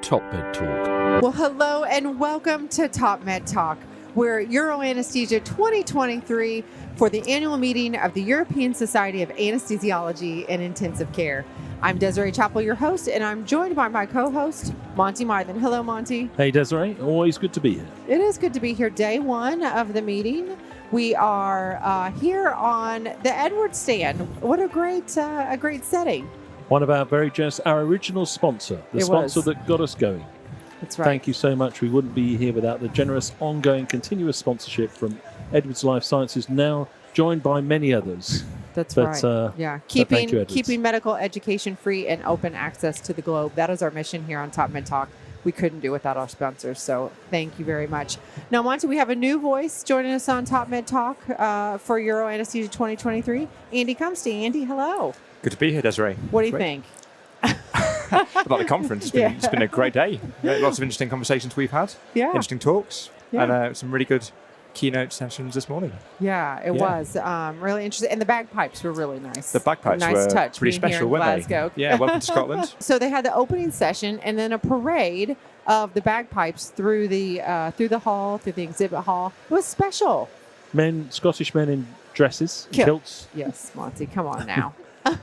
TopMedTalk. Well, hello and welcome to TopMedTalk. We're Euro Anesthesia 2023 for the annual meeting of the European Society of Anesthesiology and Intensive Care. I'm Desiree Chappell, your host, and I'm joined by my co-host, Monty Mythen. Hello, Monty. Hey, Desiree. Always good to be here. It is good to be here. Day one of the meeting. We are here on the Edwards stand. What a great setting. One of our very generous, our original sponsor, the sponsor that got us going. That's right. Thank you so much. We wouldn't be here without the generous, ongoing, continuous sponsorship from Edwards Life Sciences, now joined by many others. That's right. Yeah, keeping medical education free and open access to the globe. That is our mission here on TopMedTalk. We couldn't do without our sponsors, so thank you very much. Now, Monty, we have a new voice joining us on TopMedTalk for Euro Anesthesia 2023. Andy Cumsty. Andy, hello. Good to be here, Desiree. What do you think? About the conference. It's been a great day. Lots of interesting conversations we've had. Yeah. Interesting talks. Yeah. And some really good keynote sessions this morning. Yeah, it was really interesting. And the bagpipes were really nice. The bagpipes nice were touch pretty special, weren't Glasgow. they? Yeah, welcome to Scotland. So they had the opening session and then a parade of the bagpipes through the hall, through the exhibit hall. It was special. Scottish men in dresses, kilts. Yes, Monty, come on now.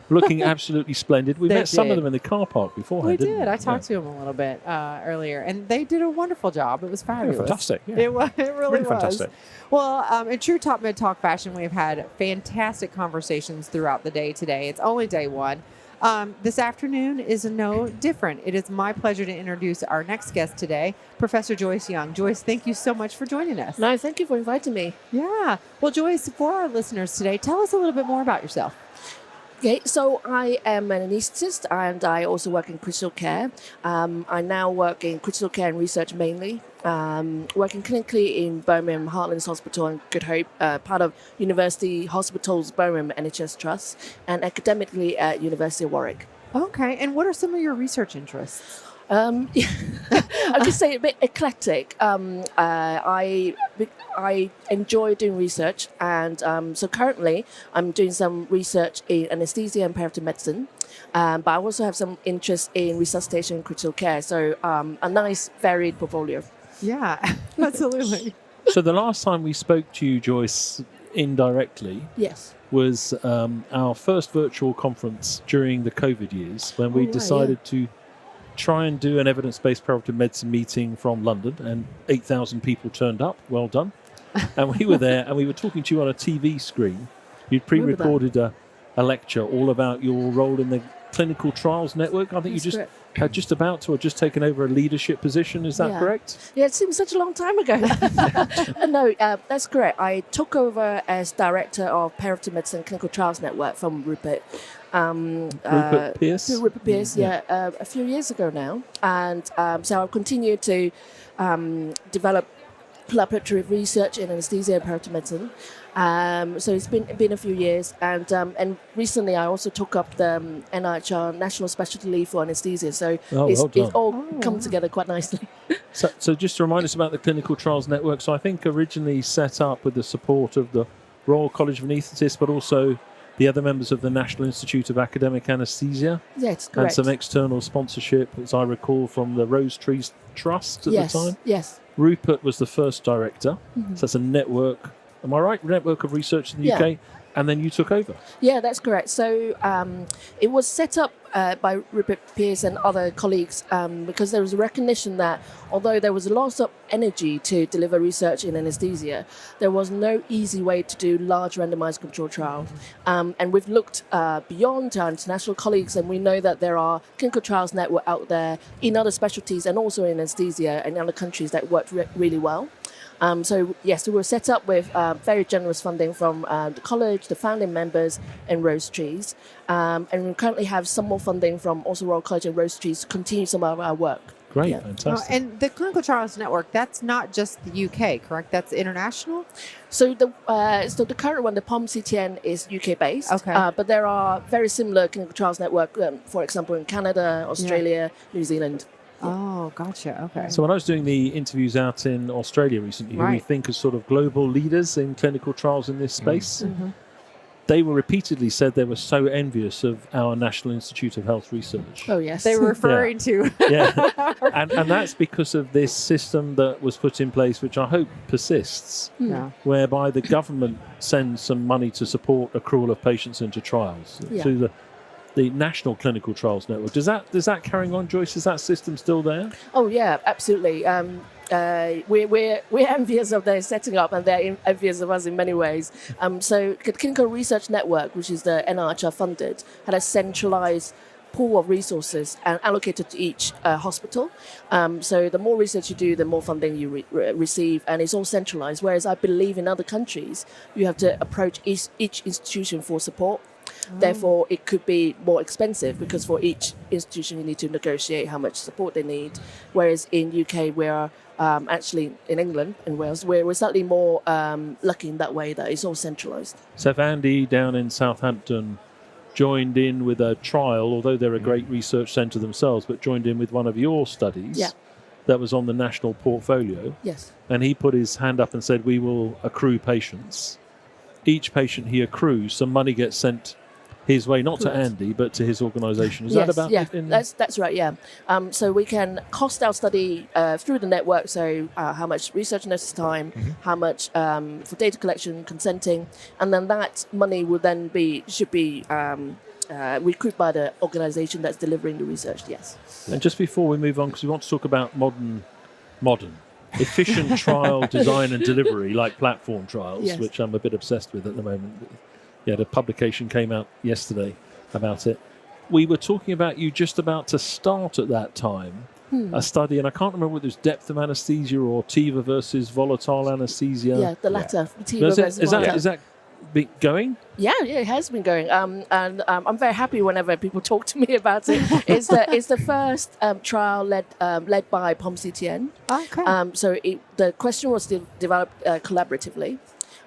Looking absolutely splendid. We met some of them in the car park beforehand. We did. I talked to them a little bit earlier, and they did a wonderful job. It was fabulous. Fantastic. Yeah. It really was. Fantastic. Well, in true TopMedTalk fashion, we've had fantastic conversations throughout the day today. It's only day one. This afternoon is no different. It is my pleasure to introduce our next guest today, Professor Joyce Yeung. Joyce, thank you so much for joining us. No, thank you for inviting me. Yeah. Well, Joyce, for our listeners today, tell us a little bit more about yourself. Okay, so I am an anesthetist and I also work in critical care. I now work in critical care and research mainly, working clinically in Birmingham Heartlands Hospital and Good Hope, part of University Hospitals Birmingham NHS Trust, and academically at University of Warwick. Okay, and what are some of your research interests? I would just say a bit eclectic. I enjoy doing research, and so currently I'm doing some research in anesthesia and perioperative medicine, but I also have some interest in resuscitation and critical care. So a nice varied portfolio. Yeah, absolutely. So the last time we spoke to you, Joyce, indirectly, yes, was our first virtual conference during the COVID years when we decided to try and do an evidence-based perioperative medicine meeting from London, and 8,000 people turned up. Well done. And we were there, and we were talking to you on a TV screen. You'd pre-recorded a lecture all about your role in the Clinical Trials Network. I think you had just about to or just taken over a leadership position. Is that correct? Yeah, it seems such a long time ago. No, that's correct. I took over as Director of Perioperative Medicine Clinical Trials Network from Rupert. Rupert Pearce? Rupert Pearce, a few years ago now. And so I've continued to develop collaborative research in anesthesia and perioperative medicine. So it's been a few years, and recently I also took up the NIHR National Specialty Leave for Anesthesia. So it's all come together quite nicely. So just to remind us about the Clinical Trials Network. So I think originally set up with the support of the Royal College of Anaesthetists, but also the other members of the National Institute of Academic Anesthesia. Yes, correct. And some external sponsorship, as I recall, from the Rose Trees Trust at the time. Yes. Rupert was the first director. Mm-hmm. So that's a network, am I right? Network of research in the UK. And then you took over. Yeah, that's correct. So it was set up by Rupert Pearce and other colleagues because there was a recognition that although there was a lot of energy to deliver research in anesthesia, there was no easy way to do large randomized control trials. And we've looked beyond our international colleagues, and we know that there are clinical trials network out there in other specialties and also in anesthesia and other countries that worked really well. So yes, we were set up with very generous funding from the college, the founding members, and Rose Trees. And we currently have some more funding from also Royal College and Rose Trees to continue some of our work. Great, fantastic. And the Clinical Trials Network, that's not just the UK, correct? That's international? So the current one, the POM-CTN, is UK-based. Okay. But there are very similar clinical trials network, for example, in Canada, Australia, New Zealand. Oh, gotcha. Okay. So when I was doing the interviews out in Australia recently, who we think as sort of global leaders in clinical trials in this space, they were repeatedly said they were so envious of our National Institute of Health Research. Oh, yes. They were referring to. Yeah, and that's because of this system that was put in place, which I hope persists, Yeah. whereby the government sends some money to support accrual of patients into trials through the National Clinical Trials Network. Does that carrying on, Joyce? Is that system still there? Oh, yeah, absolutely. We're envious of their setting up, and they're envious of us in many ways. So the Clinical Research Network, which is the NIHR funded, had a centralized pool of resources and allocated to each hospital. So the more research you do, the more funding you receive, and it's all centralized. Whereas I believe in other countries, you have to approach each institution for support. Therefore, it could be more expensive because for each institution you need to negotiate how much support they need. Whereas in UK, we are actually in England and Wales, we're slightly more lucky in that way that it's all centralised. So if Andy down in Southampton joined in with a trial, although they're a great research centre themselves, but joined in with one of your studies that was on the national portfolio, Yes. and he put his hand up and said, we will accrue patients. Each patient he accrues, some money gets sent his way, not to Andy, but to his organisation. Is that about it? That's right, yeah. So we can cost our study through the network, so how much research notice time, how much for data collection, consenting, and then that money will then should be recouped by the organisation that's delivering the research, yes. And just before we move on, because we want to talk about modern efficient trial design and delivery, like platform trials, which I'm a bit obsessed with at the moment. Yeah, the publication came out yesterday about it. We were talking about you just about to start at that time a study, and I can't remember whether it was depth of anaesthesia or TIVA versus volatile anaesthesia. Yeah, the latter. TIVA versus volatile. Is that going? Yeah, it has been going. And I'm very happy whenever people talk to me about it. It's the first trial led by POMCTN. Okay. So the question was developed collaboratively.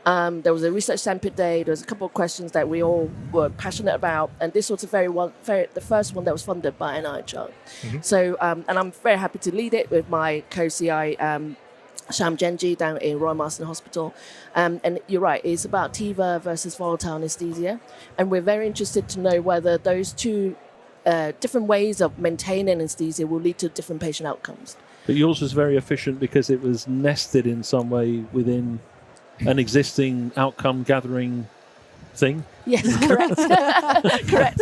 There was a research sample day. There was a couple of questions that we all were passionate about, and this was the first one that was funded by NIHR. So, and I'm very happy to lead it with my co-CI Sham Genji down in Royal Marsden Hospital. And you're right, it's about TIVA versus volatile anesthesia, and we're very interested to know whether those two different ways of maintaining anesthesia will lead to different patient outcomes. But yours was very efficient because it was nested in some way within an existing outcome gathering thing? Yes, correct. Correct.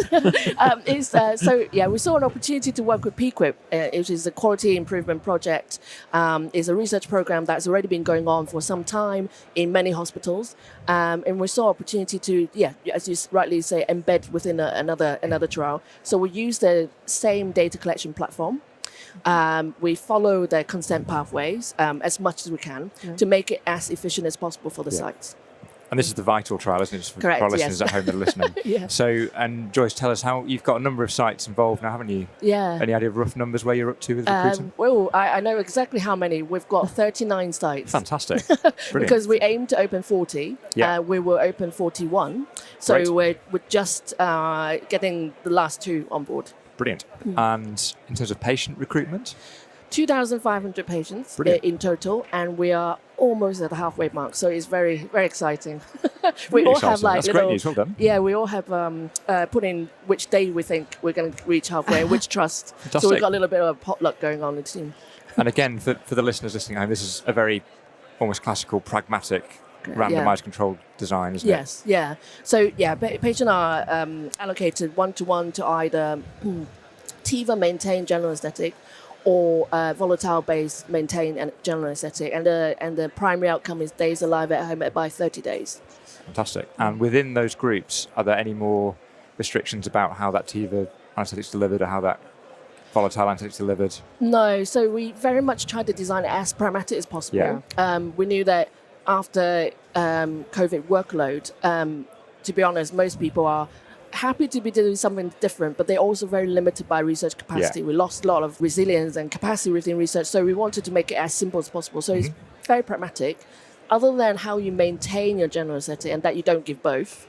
We saw an opportunity to work with PQIP, which is a quality improvement project. It's a research program that's already been going on for some time in many hospitals. And we saw opportunity to, as you rightly say, embed within another trial. So we use the same data collection platform. We follow the consent pathways as much as we can to make it as efficient as possible for the sites. And this is the VITAL trial, isn't it? Just for Correct, our listeners at home that are listening. So, and Joyce, tell us how you've got a number of sites involved now, haven't you? Yeah. Any idea of rough numbers where you're up to with recruiting? Well, I know exactly how many. We've got 39 sites. Fantastic. Brilliant. Because we aim to open 40. We will open 41. So we're just getting the last two on board. Brilliant. And in terms of patient recruitment? 2,500 patients in total, and we are almost at the halfway mark, so it's very, very exciting. We all have That's great news, well done. Yeah, we all have put in which day we think we're going to reach halfway, which trust. Fantastic. So we've got a little bit of a potluck going on in the team. And again, for the listeners listening at home, this is a very almost classical, pragmatic, randomised controlled design, isn't it? Yes, yeah. So, patients are allocated one-to-one to either TIVA maintain general anesthetic or volatile-based maintain and general anesthetic. And the primary outcome is days alive at home by 30 days. Fantastic. And within those groups, are there any more restrictions about how that TIVA anesthetic is delivered or how that volatile anesthetic is delivered? No. So we very much tried to design it as pragmatic as possible. We knew that after COVID workload, to be honest, most people are happy to be doing something different, but they're also very limited by research capacity. We lost a lot of resilience and capacity within research, so we wanted to make it as simple as possible. So it's very pragmatic. Other than how you maintain your general anesthetic and that you don't give both,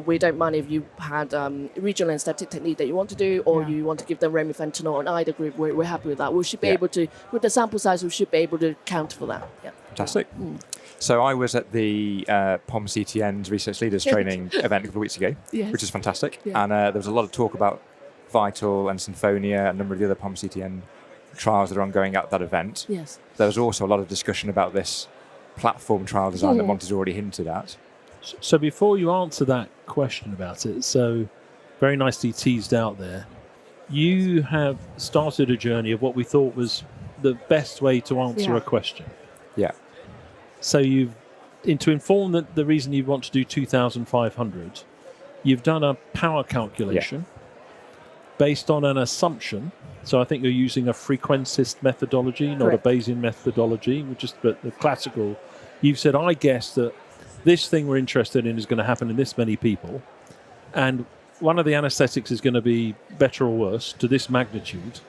we don't mind if you had regional anesthetic technique that you want to do, or you want to give them remifentanil on either group. We're happy with that. We should be able to, with the sample size, we should be able to count for that. Yeah. Fantastic. So I was at the POM-CTN's Research Leaders Training event a couple of weeks ago, Yes. which is fantastic. Yeah. And there was a lot of talk about Vital and Symphonia and a number of the other POM-CTN trials that are ongoing at that event. Yes. There was also a lot of discussion about this platform trial design that Hmm. Monty's already hinted at. So before you answer that question about it, so very nicely teased out there, you have started a journey of what we thought was the best way to answer Yeah. a question. Yeah. So to inform the reason you want to do 2,500, you've done a power calculation based on an assumption. So I think you're using a frequentist methodology, not Correct. a Bayesian methodology, which is but the classical. You've said, I guess that this thing we're interested in is going to happen in this many people, and one of the anesthetics is going to be better or worse to this magnitude.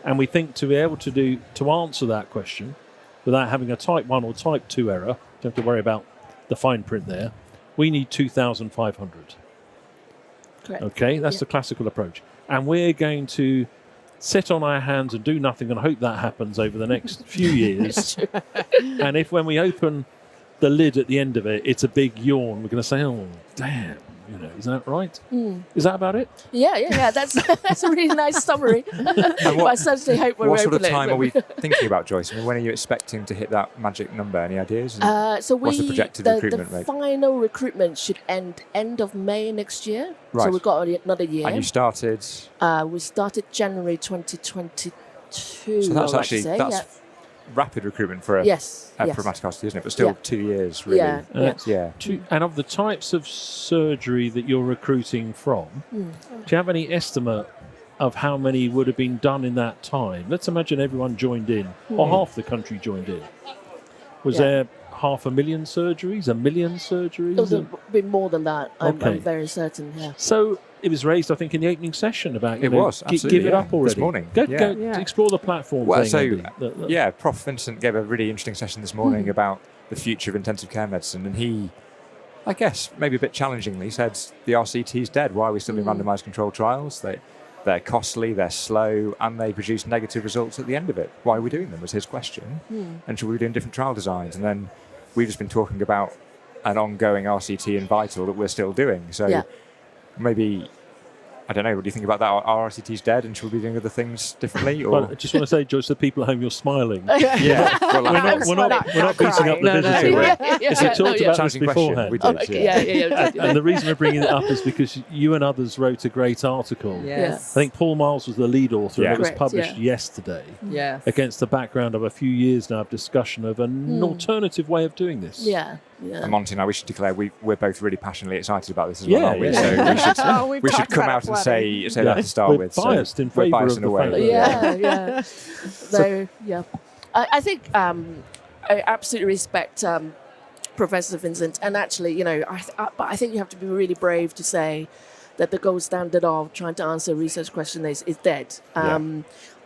And we think to be able to answer that question without having a type 1 or type 2 error, don't have to worry about the fine print there, we need 2,500. Correct. Okay, that's Yeah. the classical approach. And we're going to sit on our hands and do nothing and hope that happens over the next few years. And if when we open the lid at the end of it, it's a big yawn, we're going to say, oh, damn. Is that right? Is that about it? Yeah. That's a really nice summary. But I certainly hope when What we sort of open it, time are we thinking about, Joyce? I mean, when are you expecting to hit that magic number? Any ideas? So What's the projected recruitment the rate? final recruitment should end of May next year. So Right. we've got another year. And you started... We started January 2022. So that's I actually... say. That's rapid recruitment for a Yes. programmatic RCT, isn't it? But still Yeah. 2 years, really. Yeah. Yeah. And of the types of surgery that you're recruiting from, do you have any estimate of how many would have been done in that time? Let's imagine everyone joined in, or half the country joined in. Was Yeah. there 500,000 surgeries, 1 million surgeries? It would have been more than that. I'm Okay. very certain. Yeah. So it was raised, I think, in the opening session about It was, give absolutely, it yeah. up already. This morning, Go, yeah. go Yeah. explore the platform Well, thing. so, Andy. Yeah, Prof. Vincent gave a really interesting session this morning about the future of intensive care medicine, and he, I guess, maybe a bit challengingly, said the RCT is dead. Why are we still in randomised controlled trials? They're costly, they're slow, and they produce negative results at the end of it. Why are we doing them, was his question. And should we be doing different trial designs? And then we've just been talking about an ongoing RCT in Vital that we're still doing. So maybe... I don't know, what do you think about that? Are RCTs dead and should we be doing other things differently? Or? Well, I just want to say, Joyce, to the people at home, you're smiling. Yeah, well, We're not beating up the crying. visitor. no. As we talked about this Challenging question. beforehand. We did, Yeah. And the reason we're bringing it up is because you and others wrote a great article. Yes. I think Paul Miles was the lead author, Yeah. and it was Correct, published yesterday Yes. against the background of a few years now of discussion of an alternative way of doing this. Yeah. And Monty and I, we should declare we're both really passionately excited about this as well, Yeah, aren't we? yeah. So We've we should talked come about out it and plenty. say that to start We're with. biased in we're favour biased of in a the way. fact that- Yeah. So I think I absolutely respect Professor Vincent, and actually, but I think you have to be really brave to say that the gold standard of trying to answer a research question is dead.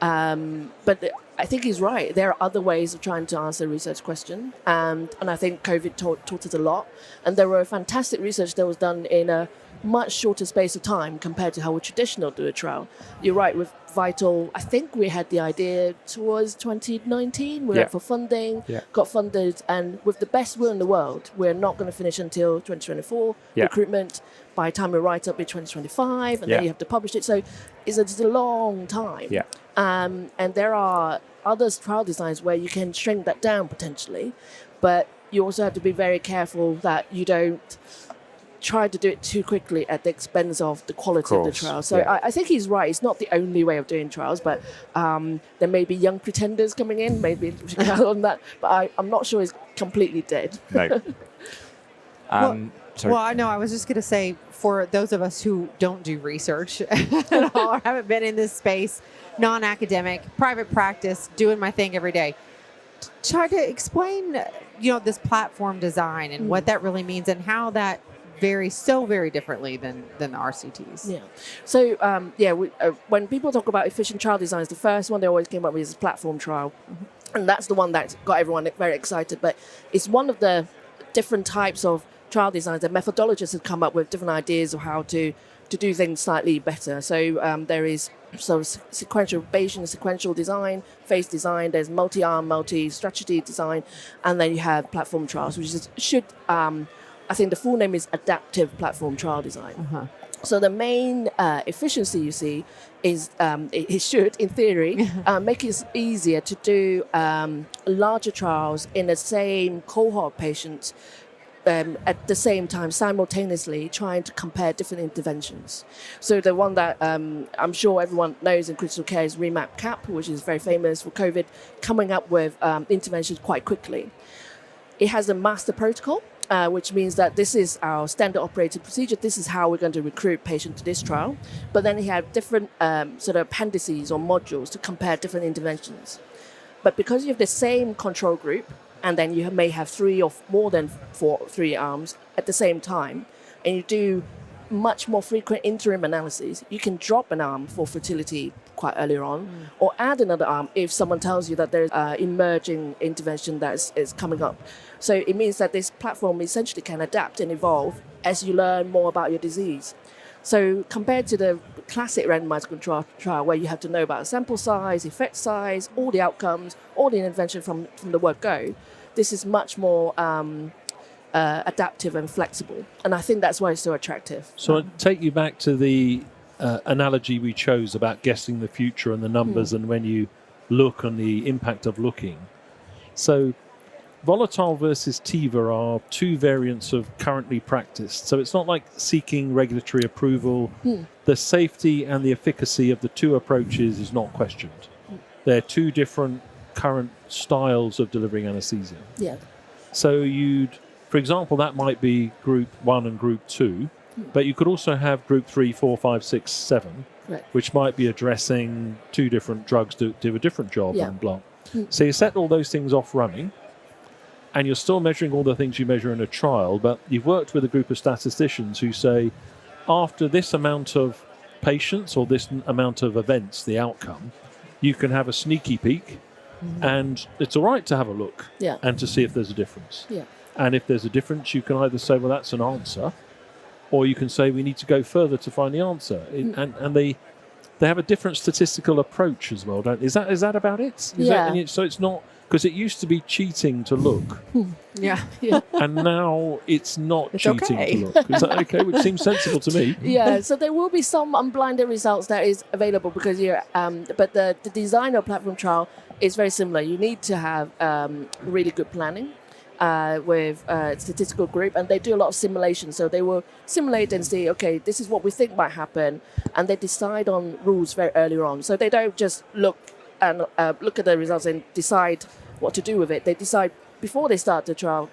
But I think he's right. There are other ways of trying to answer a research question, and I think COVID taught us a lot. And there were fantastic research that was done in a much shorter space of time compared to how we traditionally do a trial. You're right, with Vital, I think we had the idea towards 2019. We went for funding, got funded, and with the best will in the world, we're not going to finish until 2024 recruitment. By the time we write up, it's 2025, and then you have to publish it. So it's a long time. Yeah. And there are other trial designs where you can shrink that down potentially, but you also have to be very careful that you don't try to do it too quickly at the expense of the quality of the trial. So I think he's right. It's not the only way of doing trials, but there may be young pretenders coming in. Maybe we should go on that. But I'm not sure it's completely dead. No. Sorry. Well, I know. I was just going to say, for those of us who don't do research at all, or haven't been in this space, non-academic, private practice, doing my thing every day, try to explain, this platform design and what that really means and how that varies so very differently than the RCTs. Yeah. So, when people talk about efficient trial designs, the first one they always came up with is platform trial. And that's the one that got everyone very excited. But it's one of the different types of trial designs that methodologists have come up with different ideas of how to do things slightly better. So there is So sequential Bayesian sequential design, phase design. There's multi-arm, multi-strategy design, and then you have platform trials, which I think the full name is adaptive platform trial design. Uh-huh. So the main efficiency you see is it should, in theory, make it easier to do larger trials in the same cohort of patients at the same time, simultaneously trying to compare different interventions. So the one that I'm sure everyone knows in critical care is Remap CAP, which is very famous for COVID, coming up with interventions quite quickly. It has a master protocol, which means that this is our standard operating procedure. This is how we're going to recruit patients to this trial. But then you have different sort of appendices or modules to compare different interventions. But because you have the same control group, and then you may have 3 or more than 3 arms at the same time, and you do much more frequent interim analyses, you can drop an arm for fertility quite earlier on, or add another arm if someone tells you that there's emerging intervention that is coming up. So it means that this platform essentially can adapt and evolve as you learn more about your disease. So compared to the classic randomized control trial where you have to know about sample size, effect size, all the outcomes, all the intervention from the word go, this is much more adaptive and flexible. And I think that's why it's so attractive. So I'll take you back to the analogy we chose about guessing the future and the numbers and when you look and the impact of looking. So volatile versus TIVA are 2 variants of currently practiced. So it's not like seeking regulatory approval. The safety and the efficacy of the 2 approaches is not questioned. They're 2 different current styles of delivering anesthesia. Yeah. So for example, that might be group 1 and group 2, but you could also have group 3, 4, 5, 6, 7, Right. which might be addressing 2 different drugs to do a different job Yeah. and blah. So you set all those things off running, and you're still measuring all the things you measure in a trial, but you've worked with a group of statisticians who say, after this amount of patients or this amount of events, the outcome, you can have a sneaky peek, and it's all right to have a look and to see if there's a difference. Yeah. And if there's a difference, you can either say, well, that's an answer, or you can say, we need to go further to find the answer. And they have a different statistical approach as well, don't they? Is that about it? So it's not, because it used to be cheating to look. Yeah. And now it's not It's cheating okay. to look. Is that okay? Which seems sensible to me. Yeah, so there will be some unblinded results that is available because but the design of platform trial is very similar. You need to have really good planning with a statistical group, and they do a lot of simulation. So they will simulate and see, okay, this is what we think might happen, and they decide on rules very early on. So they don't just look at the results and decide what to do with it. They decide before they start the trial,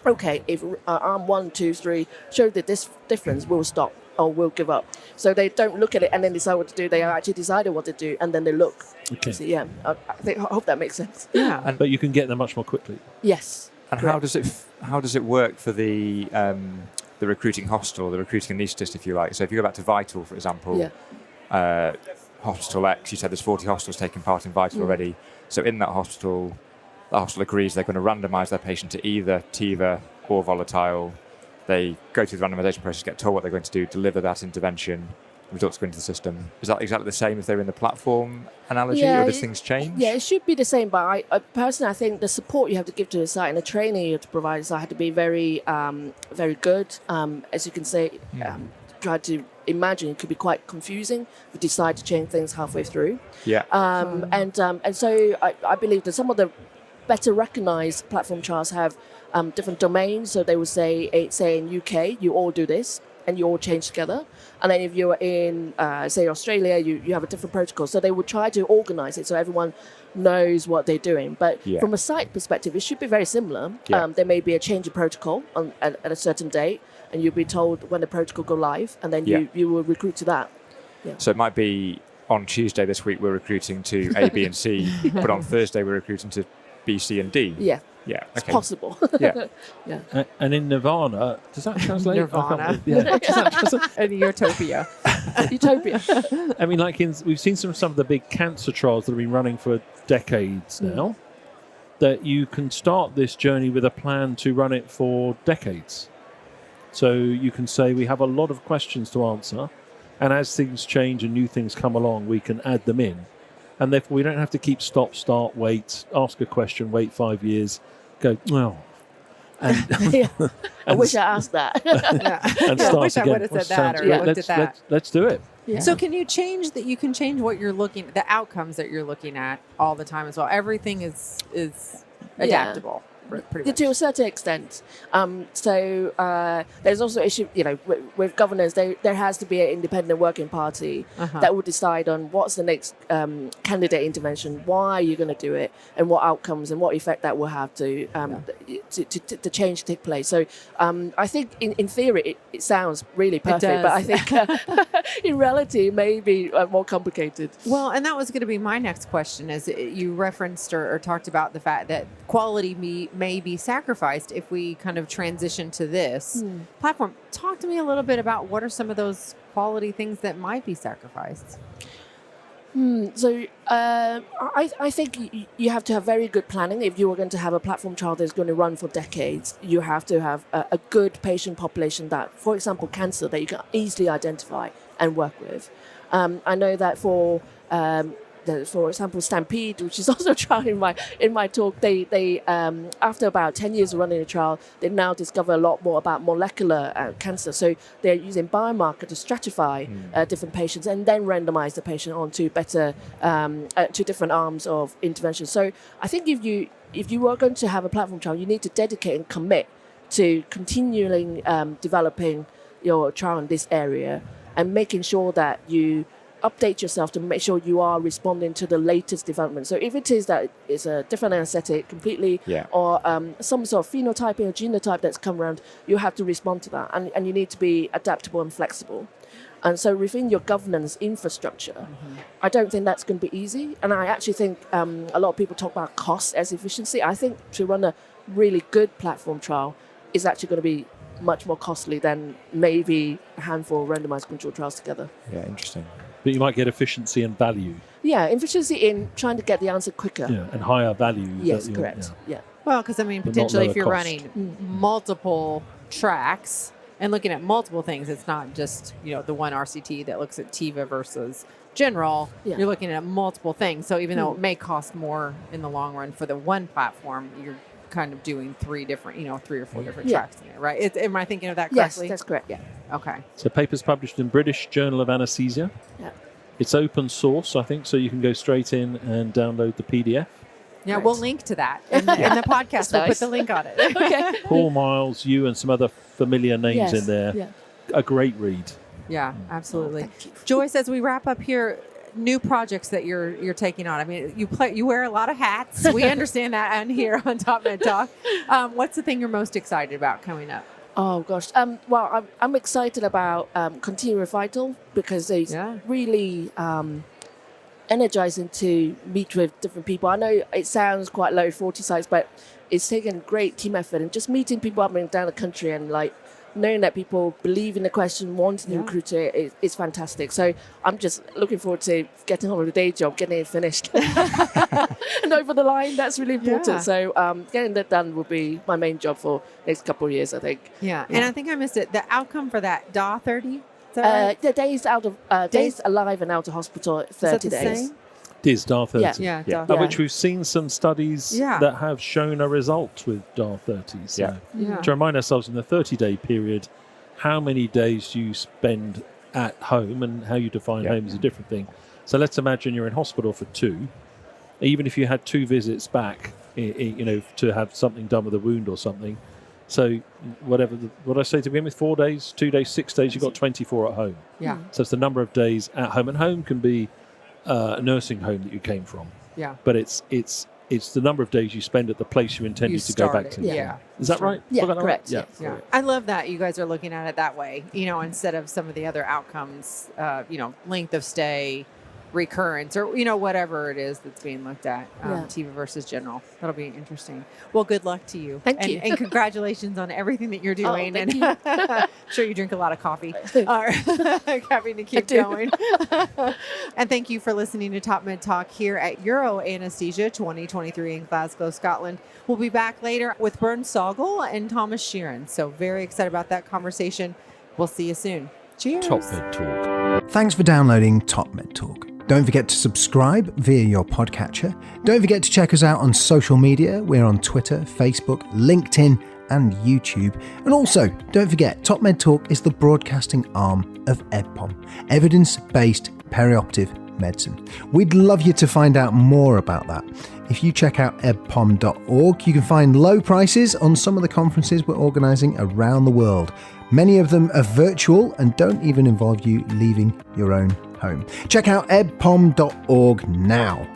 okay, if arm 1, 2, 3 show that this difference, we'll stop or we'll give up. So they don't look at it and then decide what to do. They actually decided what to do, and then they look. Okay. So, yeah, I hope that makes sense. Yeah. But you can get there much more quickly. Yes. And how does it work for the recruiting hospital, the recruiting anaesthetist, if you like? So if you go back to Vital, for example, Hospital X, you said there's 40 hospitals taking part in Vital already. So in that hospital, the hospital agrees they're going to randomise their patient to either TIVA or volatile. They go through the randomisation process, get told what they're going to do, deliver that intervention, results go into the system. Is that exactly the same if they're in the platform analogy, or does things change? Yeah, it should be the same. But I personally, I think the support you have to give to the site and the training you have to provide the site had to be very, very good. As you can say, try to imagine it could be quite confusing if you decide to change things halfway through. Yeah. And so I believe that some of the better recognized platform trials have different domains. So they would say in UK, you all do this and you all change together. And then if you're in, say, Australia, you have a different protocol. So they would try to organize it so everyone knows what they're doing. But from a site perspective, it should be very similar. Yeah. There may be a change of protocol at a certain date, and you'll be told when the protocol go live, and then you will recruit to that. Yeah. So it might be on Tuesday this week we're recruiting to A, B, and C, but on Thursday we're recruiting to B, C, and D. Yeah. Yeah, It's okay. possible. Yeah. And in Nirvana, does that translate? Nirvana. Yeah. Does that translate? And Utopia. Utopia. I mean, like we've seen some of the big cancer trials that have been running for decades now, that you can start this journey with a plan to run it for decades. So you can say, we have a lot of questions to answer. And as things change and new things come along, we can add them in. And therefore, we don't have to keep stop, start, wait, ask a question, wait 5 years, go, well. And, I wish I asked that. and start I wish again. I would have said that or looked at that. Let's do it. Yeah. So can you change that? You can change what you're looking, the outcomes that you're looking at all the time as well. Everything is adaptable. Pretty much. To a certain extent. There's also issue, with governance, there has to be an independent working party that will decide on what's the next candidate intervention, why you're going to do it, and what outcomes and what effect that will have to change take place. So I think in theory it sounds really perfect, but I think in reality it may be more complicated. Well, and that was going to be my next question, as you referenced or talked about the fact that quality may be sacrificed if we kind of transition to this platform. Talk to me a little bit about what are some of those quality things that might be sacrificed. I think you have to have very good planning. If you are going to have a platform trial that's going to run for decades, you have to have a good patient population that, for example, cancer, that you can easily identify and work with. I know that for example, Stampede, which is also a trial in my talk, they after about 10 years of running a trial, they now discover a lot more about molecular cancer. So they're using biomarker to stratify different patients and then randomize the patient onto better to different arms of intervention. So I think if you are going to have a platform trial, you need to dedicate and commit to continually developing your trial in this area and making sure that you update yourself to make sure you are responding to the latest development. So if it is that it's a different anesthetic completely, or some sort of phenotyping or genotype that's come around, you have to respond to that, and you need to be adaptable and flexible. And so within your governance infrastructure, I don't think that's going to be easy. And I actually think a lot of people talk about cost as efficiency. I think to run a really good platform trial is actually going to be much more costly than maybe a handful of randomized controlled trials together. Yeah, interesting. But you might get efficiency and value. Yeah, efficiency in trying to get the answer quicker. Yeah, and higher value. Yes, correct. Yeah. Well, because potentially if you're running multiple tracks and looking at multiple things, it's not just the one RCT that looks at TIVA versus general. Yeah. You're looking at multiple things. So even though it may cost more in the long run for the one platform, you're kind of doing three or four different tracks in it, right? Am I thinking of that correctly? Yes, that's correct. Yeah. Okay. So paper's published in British Journal of Anesthesia. Yeah. It's open source, I think, so you can go straight in and download the PDF. Yeah, Right. we'll link to that in the podcast. We'll put the link on it. Okay. Paul Miles, you and some other familiar names Yes, in there. yeah. A great read. Yeah, absolutely. Thank you. Joyce, as we wrap up here, new projects that you're taking on. I mean, you wear a lot of hats. We understand that, and here on TopMedTalk, what's the thing you're most excited about coming up? Oh gosh. Well, I'm excited about Continuous Vital because it's really energizing to meet with different people. I know it sounds quite low, 40 sites, but it's taken great team effort and just meeting people up and down the country and knowing that people believe in the question, wanting to recruit it, is fantastic. So I'm just looking forward to getting on with the day job, getting it finished. And over the line, that's really important. Yeah. So getting that done will be my main job for the next couple of years, I think. Yeah. And I think I missed it. The outcome for that DAW 30? Is that right? The days alive and out of hospital, 30 days. Same? DAR 30. Yeah. Yeah. DAW Of which we've seen some studies that have shown a result with DAR 30. So Yeah. to remind ourselves, in the 30-day period, how many days you spend at home, and how you define home is a different thing. So let's imagine you're in hospital for 2. Even if you had 2 visits back, to have something done with a wound or something. So what I say to begin with, 4 days, 2 days, 6 days, you've got 24 at home. Yeah. So it's the number of days at home. And home can be a nursing home that you came from. Yeah. But it's the number of days you spend at the place you intended to go back to. Yeah. Is that right? Yeah, Got that correct. Right? Yeah. I love that you guys are looking at it that way, instead of some of the other outcomes, length of stay, recurrence, or, whatever it is that's being looked at, TIVA versus general. That'll be interesting. Well, good luck to you. Thank you. And congratulations on everything that you're doing. Thank and you. I'm sure you drink a lot of coffee. Having to keep going. And thank you for listening to TopMedTalk here at Euro Anesthesia 2023 in Glasgow, Scotland. We'll be back later with Bernd Sogel and Thomas Sheeran. So very excited about that conversation. We'll see you soon. Cheers. TopMed Talk. Thanks for downloading TopMedTalk. Don't forget to subscribe via your podcatcher. Don't forget to check us out on social media. We're on Twitter, Facebook, LinkedIn, and YouTube. And also, don't forget, TopMedTalk is the broadcasting arm of EBPOM, Evidence-Based Perioperative Medicine. We'd love you to find out more about that. If you check out ebpom.org, you can find low prices on some of the conferences we're organising around the world. Many of them are virtual and don't even involve you leaving your own home. Check out ebpom.org now.